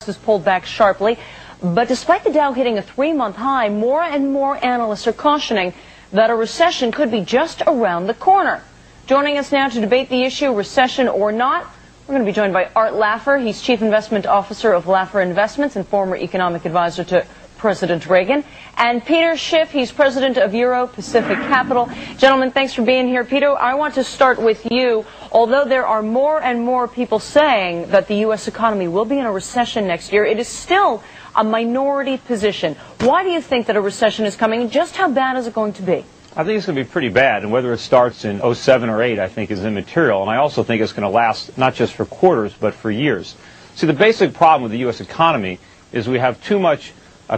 has pulled back sharply. But despite the Dow hitting a 3-month high, more and more analysts are cautioning that a recession could be just around the corner. Joining us now to debate the issue, recession or not, we're going to be joined by Art Laffer. He's Chief Investment Officer of Laffer Investments and former economic advisor to President Reagan. And Peter Schiff, he's president of Euro Pacific Capital. Gentlemen, thanks for being here. Peter, I want to start with you. Although there are more and more people saying that the U.S. economy will be in a recession next year, it is still a minority position. Why do you think that a recession is coming, and just how bad is it going to be? I think it's going to be pretty bad, and whether it starts in 07 or 8, I think is immaterial. And I also think it's going to last not just for quarters, but for years. See, the basic problem with the U.S. economy is we have too much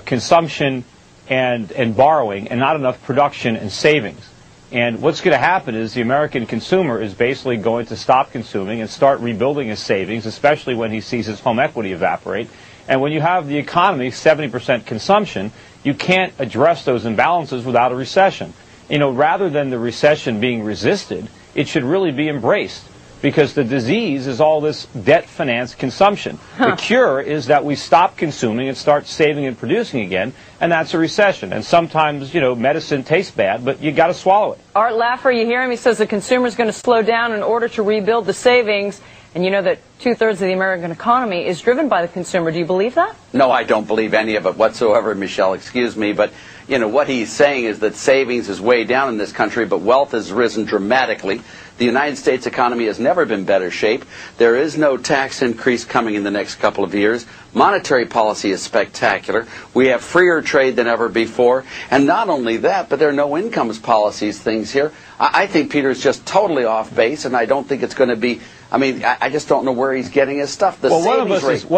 consumption and borrowing and not enough production and savings. And what's going to happen is the American consumer is basically going to stop consuming and start rebuilding his savings, especially when he sees his home equity evaporate. And when you have the economy 70% consumption, you can't address those imbalances without a recession. You know, rather than the recession being resisted, it should really be embraced, because the disease is all this debt-financed consumption. The cure is that we stop consuming and start saving and producing again, and that's a recession. And sometimes, you know, medicine tastes bad, but you got to swallow it. Art Laffer, you hear him? He says the consumer is going to slow down in order to rebuild the savings. And you know that 2/3 of the American economy is driven by the consumer. Do you believe that? No, I don't believe any of it whatsoever, Michelle. Excuse me. But, you know, what he's saying is that savings is way down in this country, but wealth has risen dramatically. The United States economy has never been better shape. There is no tax increase coming in the next couple of years. Monetary policy is spectacular. We have freer trade than ever before. And not only that, but there are no incomes policies things here. I think Peter's just totally off base, and I don't think it's going to be... I mean, I just don't know where he's getting his stuff. Well, one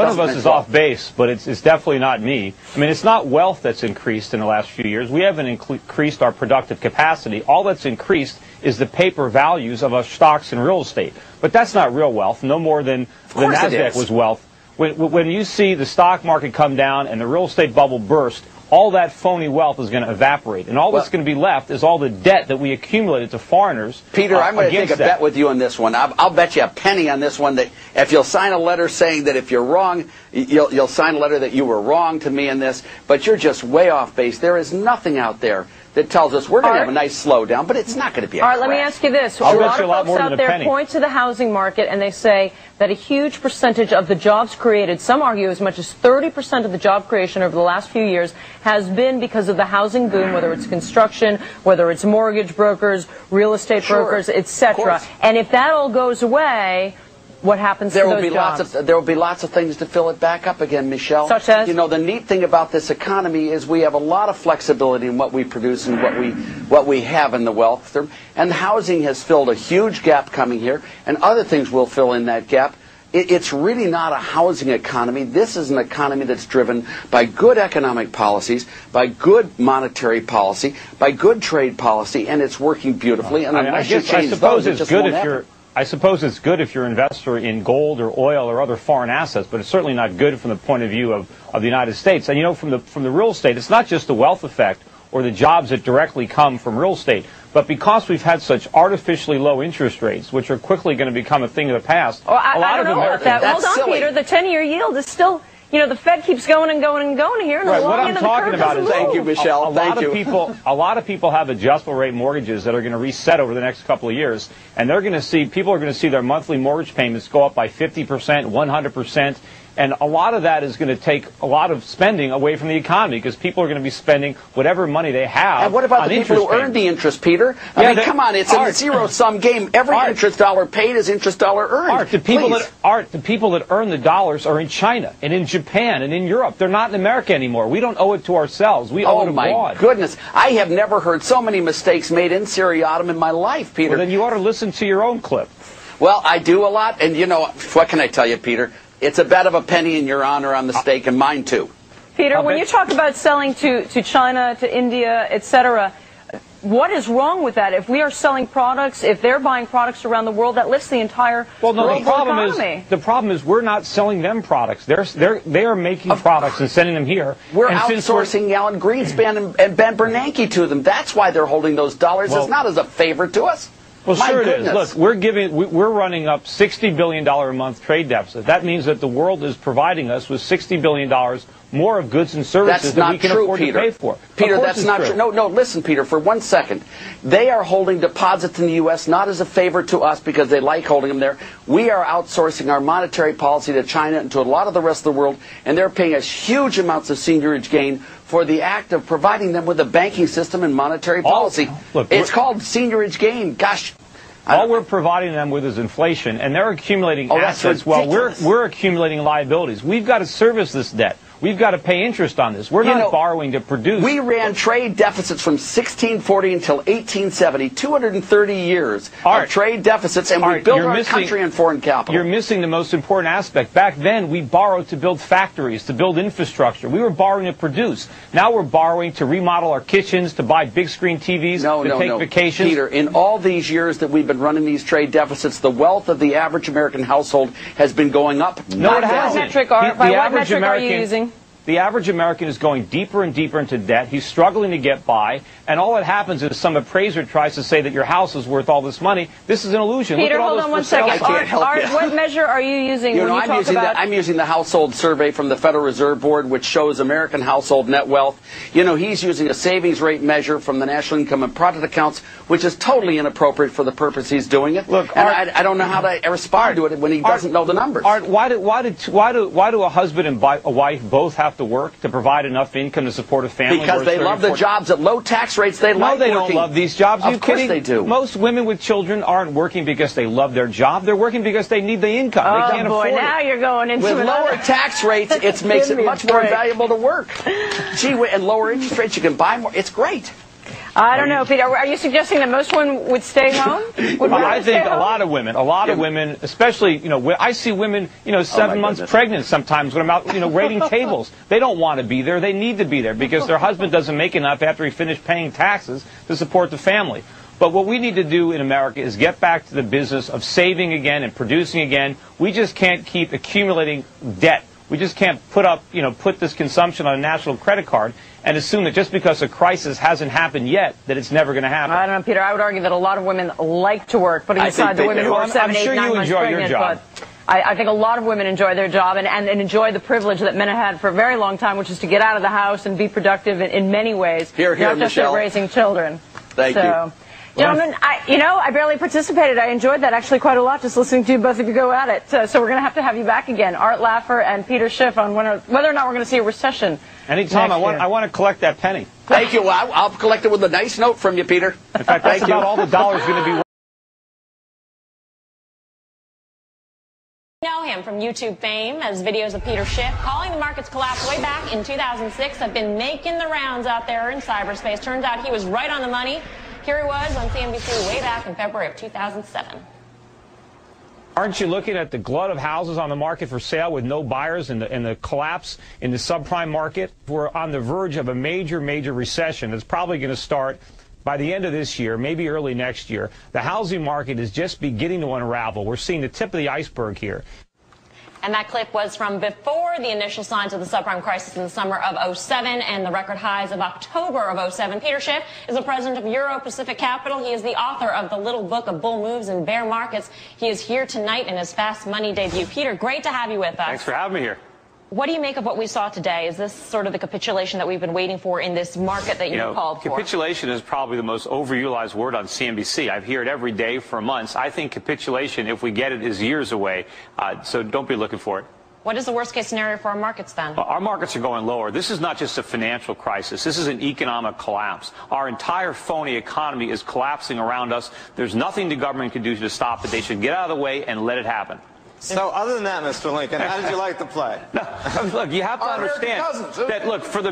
of us is off base, but it's definitely not me. I mean, it's not wealth that's increased in the last few years. We haven't increased our productive capacity. All that's increased is the paper values of our stocks and real estate. But that's not real wealth, no more than the NASDAQ was wealth. When you see the stock market come down and the real estate bubble burst, all that phony wealth is going to evaporate. And all that's going to be left is all the debt that we accumulated to foreigners. Peter, I'm going to take a bet with you on this one. I'll bet you a penny on this one that if you'll sign a letter saying that if you're wrong, you'll sign a letter that you were wrong to me in this, but you're just way off base. There is nothing out there that tells us we're going to have a nice slowdown, but it's not going to be a crash. All right, let me ask you this. I'll a bet you a lot lot of more folks than out a there penny. point to the housing market and they say that a huge percentage of the jobs created, some argue as much as 30% of the job creation over the last few years has been because of the housing boom, whether it's construction, whether it's mortgage brokers, real estate brokers, etc. And if that all goes away, what happens to those jobs? There will be lots of things to fill it back up again, Michelle. Such as? You know, the neat thing about this economy is we have a lot of flexibility in what we produce and what we have in the wealth. And housing has filled a huge gap coming here, and other things will fill in that gap. It's really not a housing economy. This is an economy that's driven by good economic policies, by good monetary policy, by good trade policy, and it's working beautifully. And unless you change those, it just won't happen. I suppose it's good if you're an investor in gold or oil or other foreign assets, but it's certainly not good from the point of view of the United States. And you know, from the real estate, it's not just the wealth effect or the jobs that directly come from real estate, but because we've had such artificially low interest rates, which are quickly going to become a thing of the past. Hold on, Peter. The 10-year yield is still... You know, the Fed keeps going and going and going here, and the long end of the curve doesn't move. Thank you, Michelle. A lot of people have adjustable rate mortgages that are going to reset over the next couple of years, and people are going to see their monthly mortgage payments go up by 50%, 100%. And a lot of that is going to take a lot of spending away from the economy because people are going to be spending whatever money they have. And what about the people who earn the interest, Peter? I mean, come on, it's a zero-sum game. Every interest dollar paid is interest dollar earned. The people that earn the dollars are in China and in Japan and in Europe. They're not in America anymore. We don't owe it to ourselves. We owe it abroad. Oh, my goodness. I have never heard so many mistakes made in seriatim in my life, Peter. Well, then you ought to listen to your own clip. Well, I do a lot, and you know, what can I tell you, Peter? It's a bet of a penny in your honor on the stake, and mine too. Peter, when you talk about selling to China, to India, etc., what is wrong with that? If we are selling products, if they're buying products around the world, that lifts the entire global economy. The problem is we're not selling them products. They are making products and sending them here. We're outsourcing Alan Greenspan and Ben Bernanke to them. That's why they're holding those dollars. It's not as a favor to us. Well, My sure goodness. it is. Look, we're running up $60 billion a month trade deficit. That means that the world is providing us with $60 billion more of goods and services that we can afford to pay for. Peter, that's not true. No, listen, Peter, for 1 second. They are holding deposits in the U.S. not as a favor to us because they like holding them there. We are outsourcing our monetary policy to China and to a lot of the rest of the world, and they're paying us huge amounts of seigniorage gain for the act of providing them with a banking system and monetary policy. It's called seigniorage gain. Gosh. All we're providing them with is inflation, and they're accumulating assets while we're accumulating liabilities. We've got to service this debt. We've got to pay interest on this. We're not borrowing to produce. We ran trade deficits from 1640 until 1870, 230 years of trade deficits, and we built our country on foreign capital. You're missing the most important aspect. Back then, we borrowed to build factories, to build infrastructure. We were borrowing to produce. Now we're borrowing to remodel our kitchens, to buy big screen TVs, to take vacations. Peter, in all these years that we've been running these trade deficits, the wealth of the average American household has been going up. No, it hasn't. By what metric are you using? The average American is going deeper and deeper into debt. He's struggling to get by, and all that happens is some appraiser tries to say that your house is worth all this money. This is an illusion. Peter, hold on 1 second. Art, what measure are you using when you talk about... I'm using the household survey from the Federal Reserve Board, which shows American household net wealth. You know, he's using a savings rate measure from the National Income and Product Accounts, which is totally inappropriate for the purpose he's doing it. Look, and I don't know how to respond to it when he doesn't know the numbers. Art, why do a husband and a wife both have to work to provide enough income to support a family? Because they love the jobs at low tax rates. They like working. No, they don't love these jobs. Of course they do. Most women with children aren't working because they love their job. They're working because they need the income. They can't afford it. Now you're going into with lower tax rates, it makes it much more valuable to work. Gee, and lower interest rates, you can buy more. It's great. I don't know, Peter. Are you suggesting that most women would stay home? I think a lot of women, especially, I see women, 7 months pregnant sometimes when I'm out, raiding tables. They don't want to be there. They need to be there because their husband doesn't make enough after he finished paying taxes to support the family. But what we need to do in America is get back to the business of saving again and producing again. We just can't keep accumulating debt. We just can't put this consumption on a national credit card and assume that just because a crisis hasn't happened yet, that it's never going to happen. I don't know, Peter. I would argue that a lot of women like to work, putting aside the women who are 7, 8, 9 months pregnant. But I think a lot of women enjoy their job and enjoy the privilege that men have had for a very long time, which is to get out of the house and be productive in many ways, not just Michelle. Raising children. Thank you. Gentlemen, I barely participated. I enjoyed that actually quite a lot, just listening to both of you go at it. So we're going to have you back again, Art Laffer and Peter Schiff, on whether or not we're going to see a recession. Anytime. I want to collect that penny. Thank you. I'll collect it with a nice note from you, Peter. In fact, that's about all the dollars going to be worth. Know him from YouTube fame as videos of Peter Schiff calling the market's collapse way back in 2006 have been making the rounds out there in cyberspace. Turns out he was right on the money. Here he was on CNBC way back in February of 2007. Aren't you looking at the glut of houses on the market for sale with no buyers and the collapse in the subprime market? We're on the verge of a major recession that's probably going to start by the end of this year, maybe early next year. The housing market is just beginning to unravel. We're seeing the tip of the iceberg here. And that clip was from before the initial signs of the subprime crisis in the summer of 07 and the record highs of October of 07. Peter Schiff is the president of Euro Pacific Capital. He is the author of the little book of bull moves and bear markets. He is here tonight in his Fast Money debut. Peter, great to have you with us. Thanks for having me here. What do you make of what we saw today? Is this sort of the capitulation that we've been waiting for in this market that you called for? Capitulation is probably the most overutilized word on CNBC. I hear it every day for months. I think capitulation, if we get it, is years away. So don't be looking for it. What is the worst case scenario for our markets then? Our markets are going lower. This is not just a financial crisis. This is an economic collapse. Our entire phony economy is collapsing around us. There's nothing the government can do to stop it. They should get out of the way and let it happen. So other than that, Mr. Lincoln, how did you like the play? No, look, you have to understand that, look, for the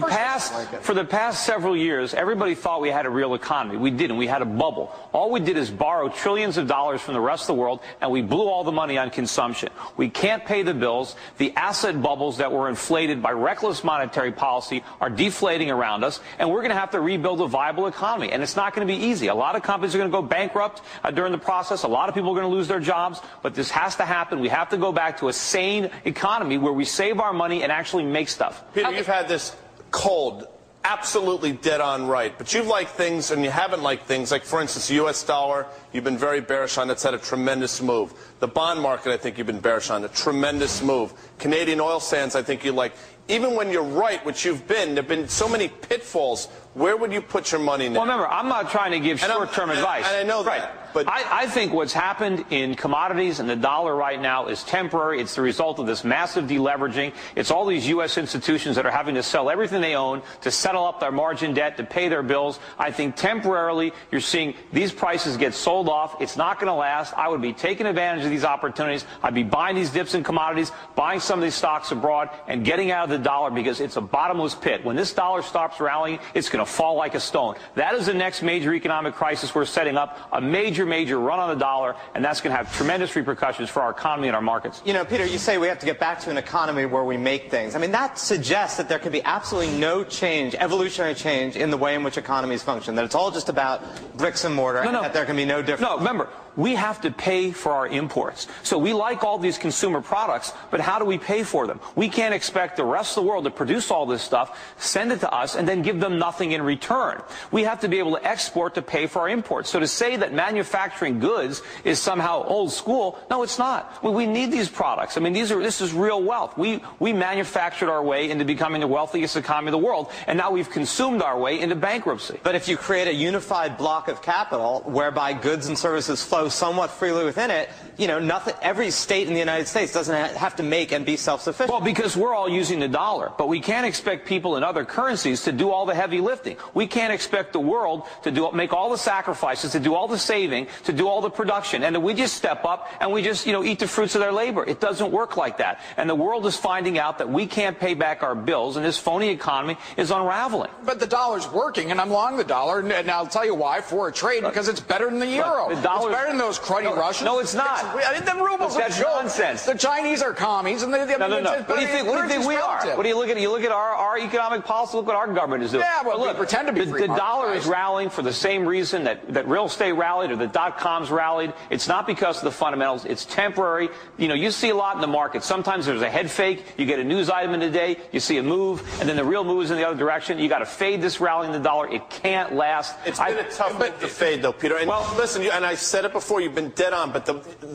past several years, everybody thought we had a real economy. We didn't. We had a bubble. All we did is borrow trillions of dollars from the rest of the world, and we blew all the money on consumption. We can't pay the bills. The asset bubbles that were inflated by reckless monetary policy are deflating around us, and we're going to have to rebuild a viable economy. And it's not going to be easy. A lot of companies are going to go bankrupt during the process. A lot of people are going to lose their jobs, but this has to happen. We have to go back to a sane economy where we save our money and actually make stuff. Peter, you've had this cold, absolutely dead on right. But you've liked things and you haven't liked things. Like, for instance, the U.S. dollar, you've been very bearish on. It's had a tremendous move. The bond market, I think you've been bearish on. A tremendous move. Canadian oil sands, I think you like. Even when you're right, which you've been, there have been so many pitfalls. Where would you put your money now? Well, remember, I'm not trying to give short-term advice. And I know that. Right. But I think what's happened in commodities and the dollar right now is temporary. It's the result of this massive deleveraging. It's all these U.S. institutions that are having to sell everything they own to settle up their margin debt, to pay their bills. I think temporarily you're seeing these prices get sold off. It's not going to last. I would be taking advantage of these opportunities. I'd be buying these dips in commodities, buying some of these stocks abroad, and getting out of the dollar because it's a bottomless pit. When this dollar stops rallying, it's going to fall like a stone. That is the next major economic crisis we're setting up, a major run on the dollar, and that's going to have tremendous repercussions for our economy and our markets. You know, Peter, you say we have to get back to an economy where we make things. I mean, that suggests that there could be absolutely no change, evolutionary change, in the way in which economies function, that it's all just about bricks and mortar, and that there can be no difference. No, remember, we have to pay for our imports. So we like all these consumer products, but how do we pay for them? We can't expect the rest of the world to produce all this stuff, send it to us, and then give them nothing in return. We have to be able to export to pay for our imports. So to say that manufacturing goods is somehow old school, no, it's not. We need these products. I mean, this is real wealth. We manufactured our way into becoming the wealthiest economy in the world, and now we've consumed our way into bankruptcy. But if you create a unified block of capital whereby goods and services flow somewhat freely within it, you know, every state in the United States doesn't have to make and be self-sufficient. Well, because we're all using the dollar, but we can't expect people in other currencies to do all the heavy lifting. We can't expect the world to make all the sacrifices, to do all the saving, to do all the production, and then we just step up and we just, eat the fruits of their labor. It doesn't work like that. And the world is finding out that we can't pay back our bills, and this phony economy is unraveling. But the dollar's working, and I'm long the dollar, and I'll tell you why, for a trade, because it's better than the euro. The dollar, it's better than those cruddy Russians. No, it's not. The ruble's a joke. Nonsense. The Chinese are commies, and no. What do you think we are? What do you look at? You look at our economic policy. Look what our government is doing. Yeah, well, look, we pretend to be free the dollar is rallying for the same reason that real estate rallied or the dot-coms rallied. It's not because of the fundamentals. It's temporary. You see a lot in the market. Sometimes there's a head fake. You get a news item in a day. You see a move, and then the real move is in the other direction. You got to fade this rally in the dollar. It can't last. It's been a tough move to fade, though, Peter. And listen, and I said it before. You've been dead on, but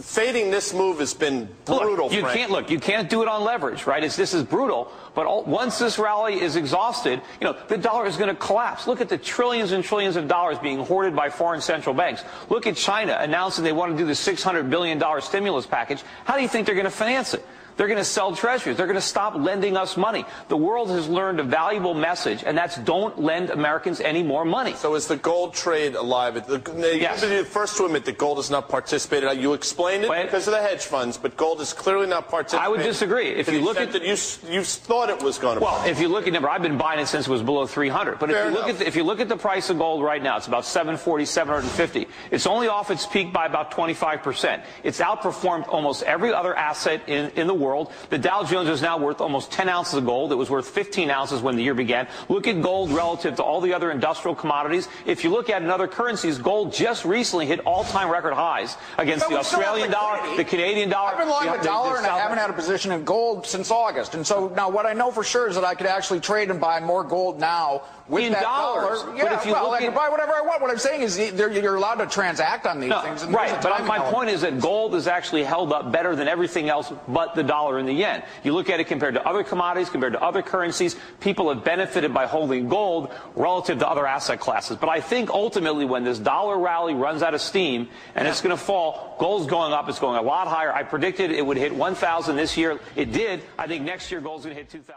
fading this move has been brutal. You can't do it on leverage, right? This is brutal. But once this rally is exhausted, the dollar is going to collapse. Look at the trillions and trillions of dollars being hoarded by foreign central banks. Look at China announcing they want to do the $600 billion stimulus package. How do you think they're going to finance it? They're going to sell treasuries. They're going to stop lending us money. The world has learned a valuable message, and that's don't lend Americans any more money. So is the gold trade alive? Yes. You're the first to admit that gold has not participated. You explained it because of the hedge funds, but gold is clearly not participating. I would disagree. If you look at that, you thought it was going to. Well, if you look at I've been buying it since it was below 300. But if you look at the price of gold right now, it's about 740, 750. It's only off its peak by about 25%. It's outperformed almost every other asset in the world. The Dow Jones is now worth almost 10 ounces of gold. It was worth 15 ounces when the year began. Look at gold relative to all the other industrial commodities. If you look at in other currencies, gold just recently hit all-time record highs against the Australian dollar, the Canadian dollar. I've been long the dollar, and I haven't had a position in gold since August. And so now what I know for sure is that I could actually trade and buy more gold now with that dollars. dollar. Yeah, but if you I can buy whatever I want. What I'm saying is you're allowed to transact on these things. And right, but my point is that gold is actually held up better than everything else but the dollar and the yen. You look at it compared to other commodities, compared to other currencies, people have benefited by holding gold relative to other asset classes. But I think ultimately when this dollar rally runs out of steam and it's going to fall, gold's going up, it's going a lot higher. I predicted it would hit 1,000 this year. It did. I think next year gold's going to hit 2,000.